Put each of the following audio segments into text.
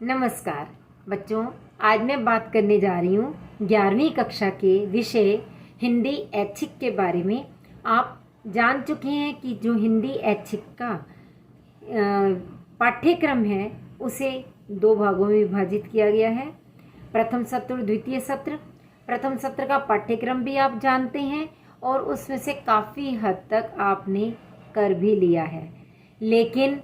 नमस्कार बच्चों, आज मैं बात करने जा रही हूँ 11वीं कक्षा के विषय हिंदी ऐच्छिक के बारे में। आप जान चुके हैं कि जो हिंदी ऐच्छिक का पाठ्यक्रम है उसे दो भागों में विभाजित किया गया है, प्रथम सत्र और द्वितीय सत्र। प्रथम सत्र का पाठ्यक्रम भी आप जानते हैं और उसमें से काफ़ी हद तक आपने कर भी लिया है, लेकिन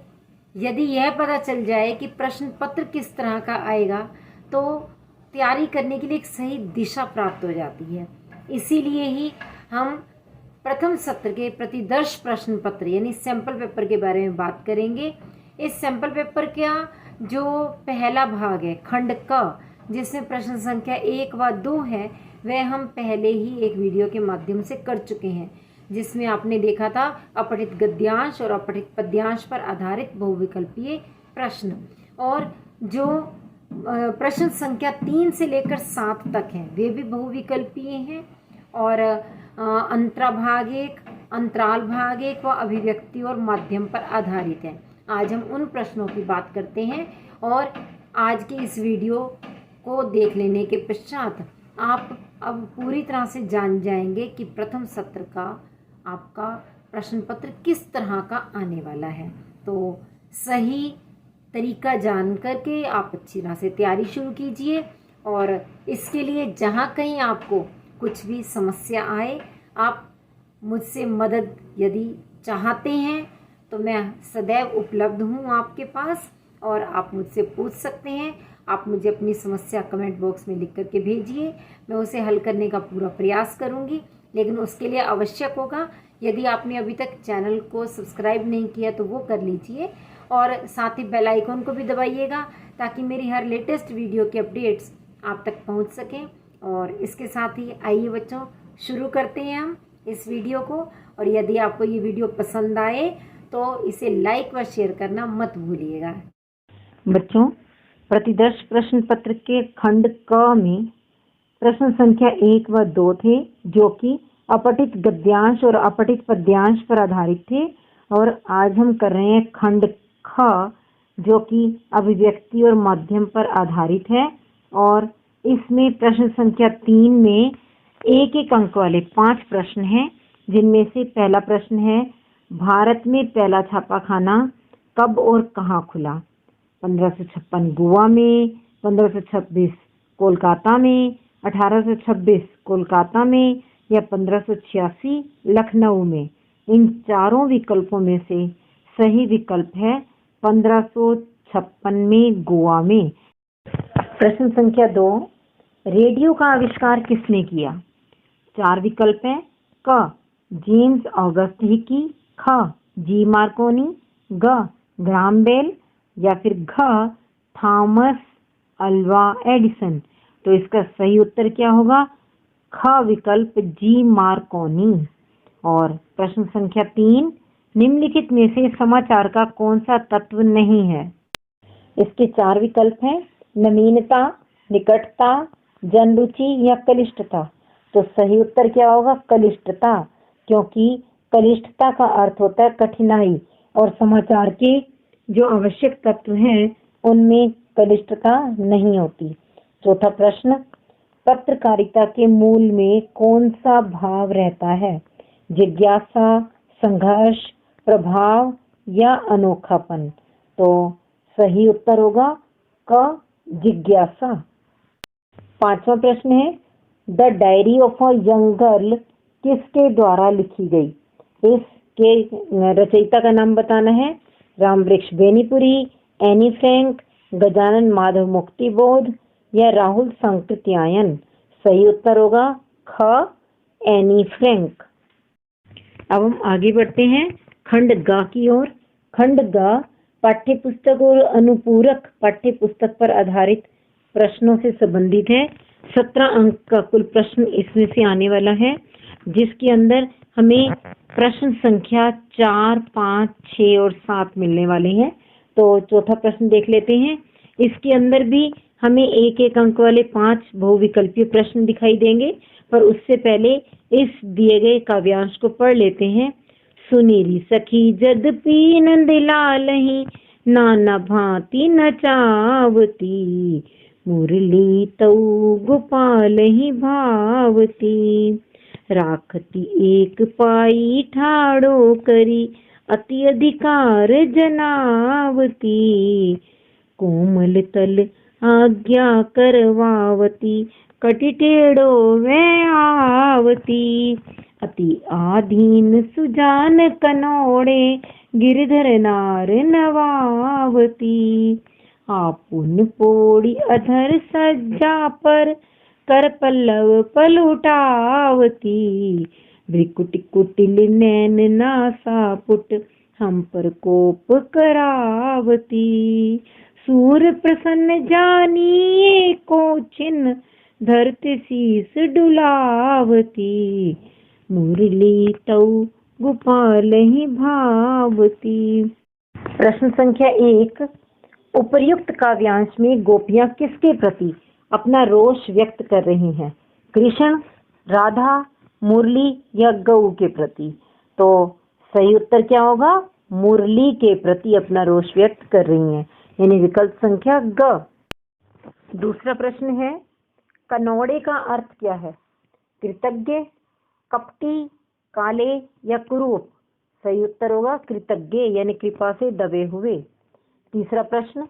यदि यह पता चल जाए कि प्रश्न पत्र किस तरह का आएगा तो तैयारी करने के लिए एक सही दिशा प्राप्त हो जाती है। इसीलिए ही हम प्रथम सत्र के प्रतिदर्श प्रश्न पत्र यानी सैंपल पेपर के बारे में बात करेंगे। इस सैंपल पेपर का जो पहला भाग है खंड क, जिसमें प्रश्न संख्या 1 व 2 है, वह हम पहले ही एक वीडियो के माध्यम से कर चुके हैं, जिसमें आपने देखा था अपठित गद्यांश और अपठित पद्यांश पर आधारित बहुविकल्पीय प्रश्न। और जो प्रश्न संख्या 3 से लेकर 7 तक हैं वे भी बहुविकल्पीय हैं और अंतराभाग 1, अंतराल भाग 1 व अभिव्यक्ति और माध्यम पर आधारित हैं। आज हम उन प्रश्नों की बात करते हैं और आज के इस वीडियो को देख लेने के पश्चात आप अब पूरी तरह से जान जाएंगे कि प्रथम सत्र का आपका प्रश्न पत्र किस तरह का आने वाला है। तो सही तरीका जान करके आप अच्छी तरह से तैयारी शुरू कीजिए और इसके लिए जहाँ कहीं आपको कुछ भी समस्या आए, आप मुझसे मदद यदि चाहते हैं तो मैं सदैव उपलब्ध हूँ आपके पास और आप मुझसे पूछ सकते हैं। आप मुझे अपनी समस्या कमेंट बॉक्स में लिख करके भेजिए, मैं उसे हल करने का पूरा प्रयास करूँगी। लेकिन उसके लिए आवश्यक होगा, यदि आपने अभी तक चैनल को सब्सक्राइब नहीं किया तो वो कर लीजिए और साथ ही बेल आइकन को भी दबाइएगा ताकि मेरी हर लेटेस्ट वीडियो के अपडेट्स आप तक पहुंच सकें। और इसके साथ ही आइए बच्चों, शुरू करते हैं हम इस वीडियो को। और यदि आपको ये वीडियो पसंद आए तो इसे लाइक व शेयर करना मत भूलिएगा। बच्चों, प्रतिदर्श प्रश्न पत्र के खंड क में प्रश्न संख्या 1 व 2 थे, जो कि अपठित गद्यांश और अपठित पद्यांश पर आधारित थे। और आज हम कर रहे हैं खंड ख, जो कि अभिव्यक्ति और माध्यम पर आधारित है। और इसमें प्रश्न संख्या 3 में एक एक अंक वाले 5 प्रश्न हैं, जिनमें से पहला प्रश्न है, भारत में पहला छापाखाना कब और कहाँ खुला? 1556 गोवा में, 1526 कोलकाता में, 1826 कोलकाता में या 1586 लखनऊ में। इन चारों विकल्पों में से सही विकल्प है 1556 में गोवा में। प्रश्न संख्या 2, रेडियो का आविष्कार किसने किया? 4 विकल्प हैं, क जेम्स ऑगस्ट हिकी, ख जी मार्कोनी, ग ग्राहम बेल या फिर घ थॉमस अल्वा एडिसन। तो इसका सही उत्तर क्या होगा? ख विकल्प जी मार्कोनी। और प्रश्न संख्या 3, निम्नलिखित में से समाचार का कौन सा तत्व नहीं है? इसके 4 विकल्प हैं, नवीनता, निकटता, जनरुचि या कनिष्ठता। तो सही उत्तर क्या होगा? कनिष्ठता, क्योंकि कनिष्ठता का अर्थ होता है कठिनाई और समाचार के जो आवश्यक तत्व हैं उनमें कनिष्ठता नहीं होती। चौथा प्रश्न, पत्रकारिता के मूल में कौन सा भाव रहता है? जिज्ञासा, संघर्ष, प्रभाव या अनोखापन। तो सही उत्तर होगा क जिज्ञासा। 5वां प्रश्न है, the diary of a young girl किसके द्वारा लिखी गई? इसके रचयिता का नाम बताना है, रामवृक्ष बेनीपुरी, एनी फ्रैंक, गजानन माधव मुक्तिबोध या राहुल सांकृत्यायन। सही उत्तर होगा ख एनी फ्रैंक। अब हम आगे बढ़ते हैं खंड ग की ओर। खंड ग पाठ्य पुस्तक और अनुपूरक पाठ्य पुस्तक पर आधारित प्रश्नों से संबंधित है। 17 अंक का कुल प्रश्न इसमें से आने वाला है, जिसके अंदर हमें प्रश्न संख्या 4, 5, 6 और 7 मिलने वाले हैं। तो चौथा प्रश्न देख लेते हैं। इसके अंदर भी हमें एक एक अंक वाले 5 बहुविकल्पीय प्रश्न दिखाई देंगे, पर उससे पहले इस दिए गए काव्यांश को पढ़ लेते हैं। सुनीरी सखी जद पी नंद लालही, नाना भांति नचावती, मुरली तऊ गोपाल ही भावती। राखती एक पाई ठाड़ो करी, अति अधिकार जनावती। कोमल तल आज्ञा करवावती, कटि टेढ़ो वै आवती। अति आधीन सुजान कनोड़े, गिरधर नार नवावती। आपुन पोड़ी अधर सज्जा पर, कर पल्लव पलुटावती। भ्रिकुटि कुटिल नैन नासा पुट, हम पर कोप करावती। सूर प्रसन्न जानिए को चिन्ह, धरती शीस डुलावती। मुरली तऊ गोपाल ही भावती। प्रश्न संख्या 1, उपर्युक्त काव्यांश में गोपियां किसके प्रति अपना रोष व्यक्त कर रही हैं? कृष्ण, राधा, मुरली या गऊ के प्रति? तो सही उत्तर क्या होगा? मुरली के प्रति अपना रोष व्यक्त कर रही हैं, यानी विकल्प संख्या ग। दूसरा प्रश्न है, कनौड़े का अर्थ क्या है? कृतज्ञ, कपटी, काले या कुरूप? सही उत्तर होगा कृतज्ञ, यानी कृपा से दबे हुए। तीसरा प्रश्न,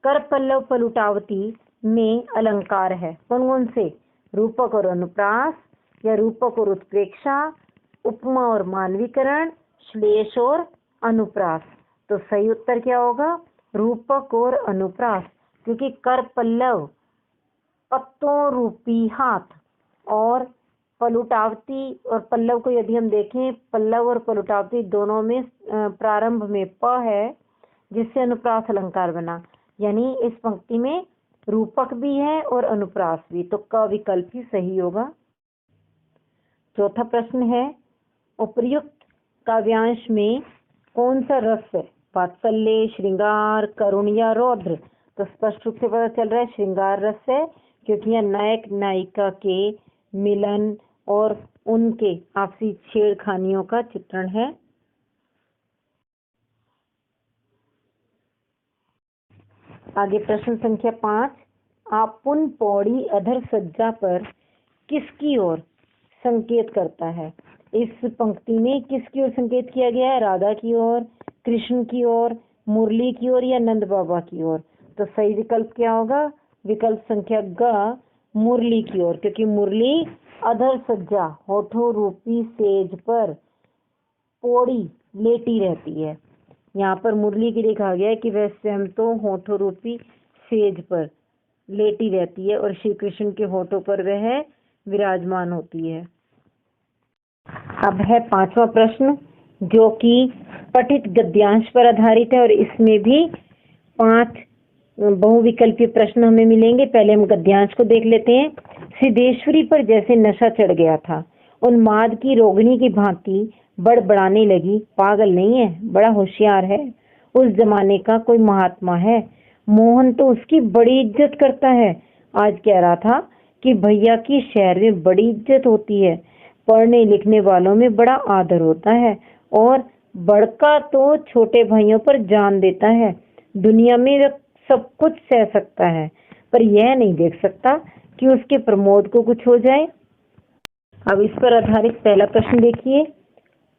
कर पल्लव पलुटावती में अलंकार है कौन कौन से? रूपक और अनुप्रास, या रूपक और उत्प्रेक्षा, उपमा और मानवीकरण, श्लेष और अनुप्रास? तो सही उत्तर क्या होगा? रूपक और अनुप्रास, क्योंकि कर पल्लव पत्तों रूपी हाथ, और पलुटावती और पल्लव को यदि हम देखें, पल्लव और पलुटावती दोनों में प्रारंभ में प है, जिससे अनुप्रास अलंकार बना, यानी इस पंक्ति में रूपक भी है और अनुप्रास भी, तो क विकल्प ही सही होगा। चौथा प्रश्न है, उपर्युक्त काव्यांश में कौन सा रस है? वात्सल्य, श्रृंगार, करुण या रौद्र? तो स्पष्ट रूप से पता चल रहा है श्रृंगार रस है, क्योंकि यह नायक नायिका के मिलन और उनके आपसी छेड़खानियों का चित्रण है। आगे प्रश्न संख्या 5, आपुन पौड़ी अधर सज्जा पर किसकी ओर संकेत करता है? इस पंक्ति में किसकी ओर संकेत किया गया है? राधा की ओर, कृष्ण की ओर, मुरली की ओर या नंद बाबा की ओर? तो सही विकल्प क्या होगा? विकल्प संख्या ग, मुरली की ओर, क्योंकि मुरली अधर सज्जा होठों रूपी सेज पर पौड़ी लेटी रहती है। यहाँ पर मुरली के लिए कहा गया है कि वह स्वयं तो होठों रूपी सेज पर लेटी रहती है और श्री कृष्ण के होठों पर वह विराजमान होती है। अब है 5वां प्रश्न, जो कि पठित गद्यांश पर आधारित है, और इसमें भी 5 बहुविकल्पीय प्रश्न हमें मिलेंगे। पहले हम गद्यांश को देख लेते हैं। सिद्धेश्वरी पर जैसे नशा चढ़ गया था, उन्माद की रोगिणी की भांति बड़बड़ाने लगी, पागल नहीं है, बड़ा होशियार है, उस जमाने का कोई महात्मा है, मोहन तो उसकी बड़ी इज्जत करता है। आज कह रहा था कि भैया की शहर में बड़ी इज्जत होती है, पढ़ने लिखने वालों में बड़ा आदर होता है, और बड़का तो छोटे भाइयों पर जान देता है। दुनिया में वह सब कुछ सह सकता है, पर यह नहीं देख सकता कि उसके प्रमोद को कुछ हो जाए। अब इस पर आधारित पहला प्रश्न देखिए,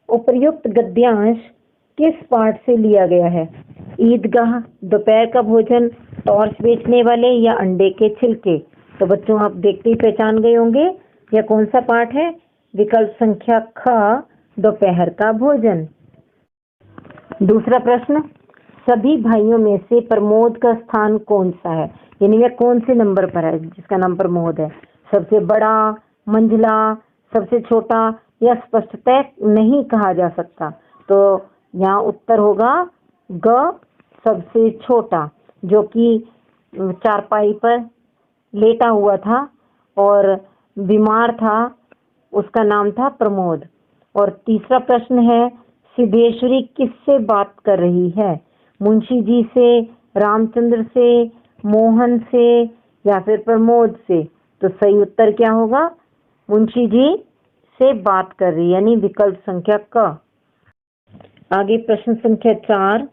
उपर्युक्त गद्यांश किस पाठ से लिया गया है? ईदगाह, दोपहर का भोजन, टॉर्च बेचने वाले या अंडे के छिलके? तो बच्चों आप देखते ही पहचान गए होंगे यह कौन सा पाठ है। विकल्प संख्या ख, दोपहर का भोजन। दूसरा प्रश्न, सभी भाइयों में से प्रमोद का स्थान कौन सा है, यानी वह कौन से नंबर पर है जिसका नाम प्रमोद है? सबसे बड़ा, मंझला, सबसे छोटा, या स्पष्टतः नहीं कहा जा सकता? तो यहाँ उत्तर होगा ग, सबसे छोटा, जो कि चारपाई पर लेटा हुआ था और बीमार था, उसका नाम था प्रमोद। और तीसरा प्रश्न है, सिद्धेश्वरी किससे बात कर रही है? मुंशी जी से, रामचंद्र से, मोहन से, या फिर प्रमोद से? तो सही उत्तर क्या होगा? मुंशी जी से बात कर रही, यानी विकल्प संख्या क। आगे प्रश्न संख्या 4,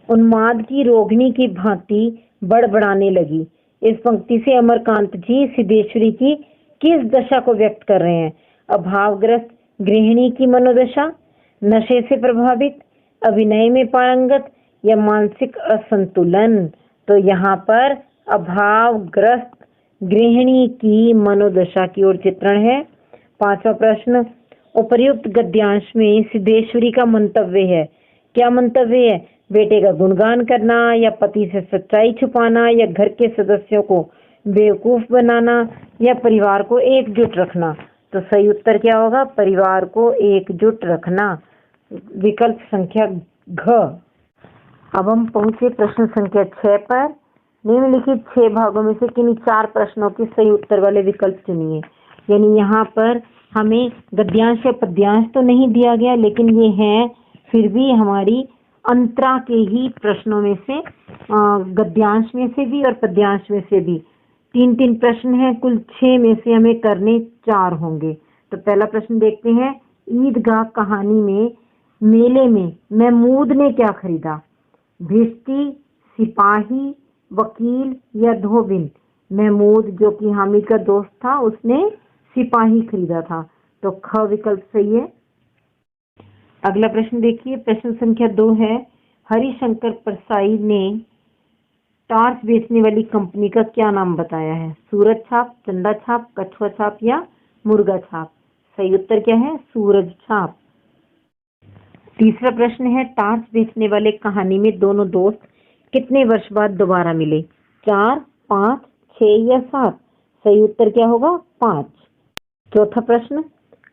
उन्माद की रोगिणी की भांति बड़बड़ाने लगी। इस पंक्ति से अमरकांत जी सिद्धेश्वरी की किस दशा को व्यक्त कर रहे हैं? अभावग्रस्त गृहिणी की मनोदशा, नशे से प्रभावित, अभिनय में पारंगत या मानसिक असंतुलन? तो यहाँ पर अभावग्रस्त गृहिणी की मनोदशा की ओर चित्रण है। 5वां प्रश्न, उपर्युक्त गद्यांश में सिद्धेश्वरी का मंतव्य है। क्या मंतव्य है? बेटे का गुणगान करना या पति से सच्चाई छुपाना या घर के सदस्यों को बेवकूफ बनाना या परिवार को एकजुट रखना? तो सही उत्तर क्या होगा? परिवार को एकजुट रखना, विकल्प संख्या घ। अब हम पहुंचे प्रश्न संख्या 6 पर। निम्नलिखित 6 भागों में से किन्हीं 4 प्रश्नों के सही उत्तर वाले विकल्प चुनिए। यानी यहाँ पर हमें गद्यांश या पद्यांश तो नहीं दिया गया, लेकिन ये है फिर भी हमारी अंतरा के ही प्रश्नों में से, गद्यांश में से भी और पद्यांश में से भी 3-3 प्रश्न हैं। कुल 6 में से हमें करने 4 होंगे। तो पहला प्रश्न देखते हैं। ईदगाह कहानी में मेले में महमूद ने क्या खरीदा? भिश्ती, सिपाही, वकील या धोबिन? महमूद जो कि हामिद का दोस्त था, उसने सिपाही खरीदा था। तो ख विकल्प सही है। अगला प्रश्न देखिए, प्रश्न संख्या 2 है। हरिशंकर परसाई ने टार्च बेचने वाली कंपनी का क्या नाम बताया है? सूरज छाप, चंदा छाप, कछुआ छाप या मुर्गा छाप? सही उत्तर क्या है? सूरज छाप। तीसरा प्रश्न है। टार्च बेचने वाले कहानी में दोनों दोस्त कितने वर्ष बाद दोबारा मिले? 4, 5, 6 या 7? सही उत्तर क्या होगा? 5। चौथा प्रश्न,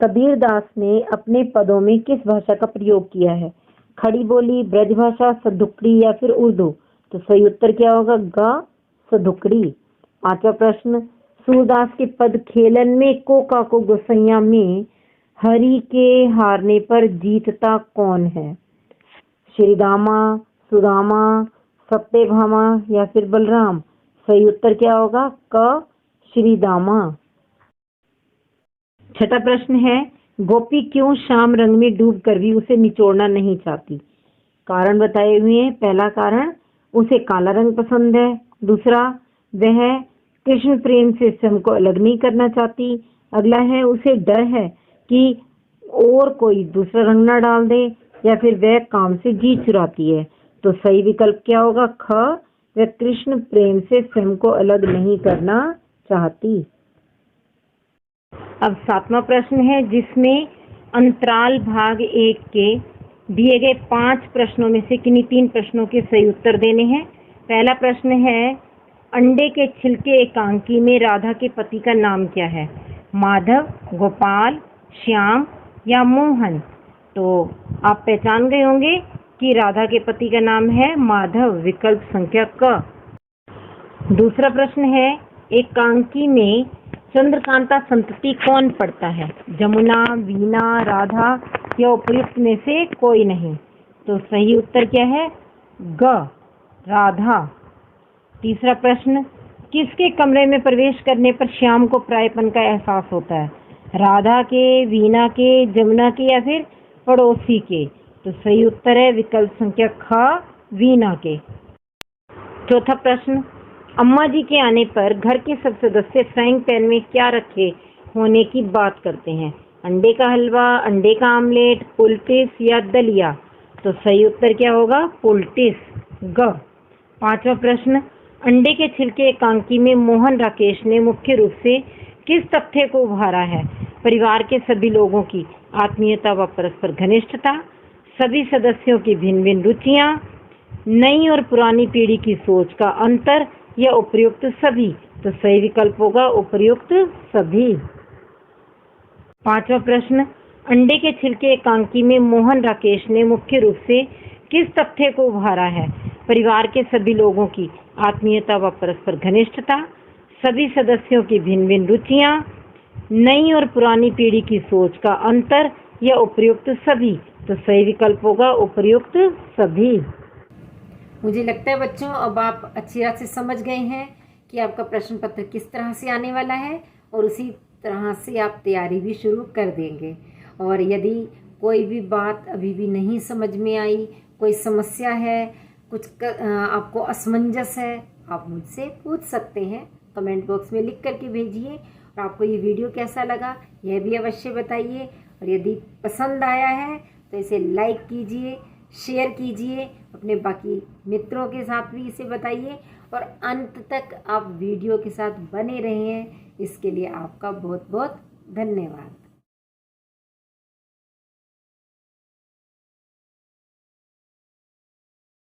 कबीर दास ने अपने पदों में किस भाषा का प्रयोग किया है? खड़ी बोली, ब्रजभाषा, सदुकड़ी या फिर उर्दू? तो सही उत्तर क्या होगा? ग, सदुकड़ी। 5वां प्रश्न, सूरदास के पद खेलन में कोका को गोसैया में हरि के हारने पर जीतता कौन है? श्रीदामा, सुदामा, सत्यभामा या फिर बलराम? सही उत्तर क्या होगा? क, श्रीदामा। छठा प्रश्न है। गोपी क्यों श्याम रंग में डूब कर भी उसे निचोड़ना नहीं चाहती? कारण बताए हुए हैं। पहला कारण, उसे काला रंग पसंद है। दूसरा, वह कृष्ण प्रेम से स्वयं को अलग नहीं करना चाहती। अगला है, उसे डर है कि और कोई दूसरा रंग ना डाल दे, या फिर वह काम से जी चुराती है। तो सही विकल्प क्या होगा? ख, वह कृष्ण प्रेम से स्वयं को अलग नहीं करना चाहती। अब 7वां प्रश्न है, जिसमें अंतराल भाग 1 के दिए गए 5 प्रश्नों में से किन्हीं 3 प्रश्नों के सही उत्तर देने हैं। पहला प्रश्न है, अंडे के छिलके एकांकी में राधा के पति का नाम क्या है? माधव, गोपाल, श्याम या मोहन? तो आप पहचान गए होंगे कि राधा के पति का नाम है माधव, विकल्प संख्या क। दूसरा प्रश्न है, एकांकी में चंद्रकांता संतति कौन पढ़ता है? जमुना, वीणा, राधा या उपयुक्त में से कोई नहीं? तो सही उत्तर क्या है? ग, राधा। तीसरा प्रश्न, किसके कमरे में प्रवेश करने पर श्याम को परायेपन का एहसास होता है? राधा के, वीणा के, जमुना के या फिर पड़ोसी के? तो सही उत्तर है विकल्प संख्या ख, वीणा के। चौथा प्रश्न, अम्मा जी के आने पर घर के सब सदस्य फ्राइंग पैन में क्या रखे होने की बात करते हैं? अंडे का हलवा, अंडे का आमलेट, पुलटिस या दलिया? तो सही उत्तर क्या होगा? पुलटिस, ग। पांचवा प्रश्न, अंडे के छिलके एकांकी में मोहन राकेश ने मुख्य रूप से किस तथ्य को उभारा है? परिवार के सभी लोगों की आत्मीयता व परस्पर घनिष्ठता, सभी सदस्यों की भिन्न भिन्न रुचियां, नई और पुरानी पीढ़ी की सोच का अंतर या उपयुक्त सभी? तो सही विकल्प होगा उपयुक्त सभी। पांचवा प्रश्न, अंडे के छिलके एकांकी में मोहन राकेश ने मुख्य रूप से किस तथ्य को उभारा है? परिवार के सभी लोगों की आत्मीयता व परस्पर घनिष्ठता, सभी सदस्यों की भिन्न भिन्न रुचियां, नई और पुरानी पीढ़ी की सोच का अंतर या उपयुक्त सभी? तो सही विकल्प होगा उपयुक्त सभी। मुझे लगता है बच्चों अब आप अच्छी तरह से समझ गए हैं कि आपका प्रश्न पत्र किस तरह से आने वाला है, और उसी तरह से आप तैयारी भी शुरू कर देंगे। और यदि कोई भी बात अभी भी नहीं समझ में आई, कोई समस्या है, आपको असमंजस है, आप मुझसे पूछ सकते हैं। कमेंट बॉक्स में लिख करके भेजिए। और आपको ये वीडियो कैसा लगा यह भी अवश्य बताइए। और यदि पसंद आया है तो इसे लाइक कीजिए, शेयर कीजिए, अपने बाकी मित्रों के साथ भी इसे बताइए। और अंत तक आप वीडियो के साथ बने रहें, इसके लिए आपका बहुत बहुत धन्यवाद।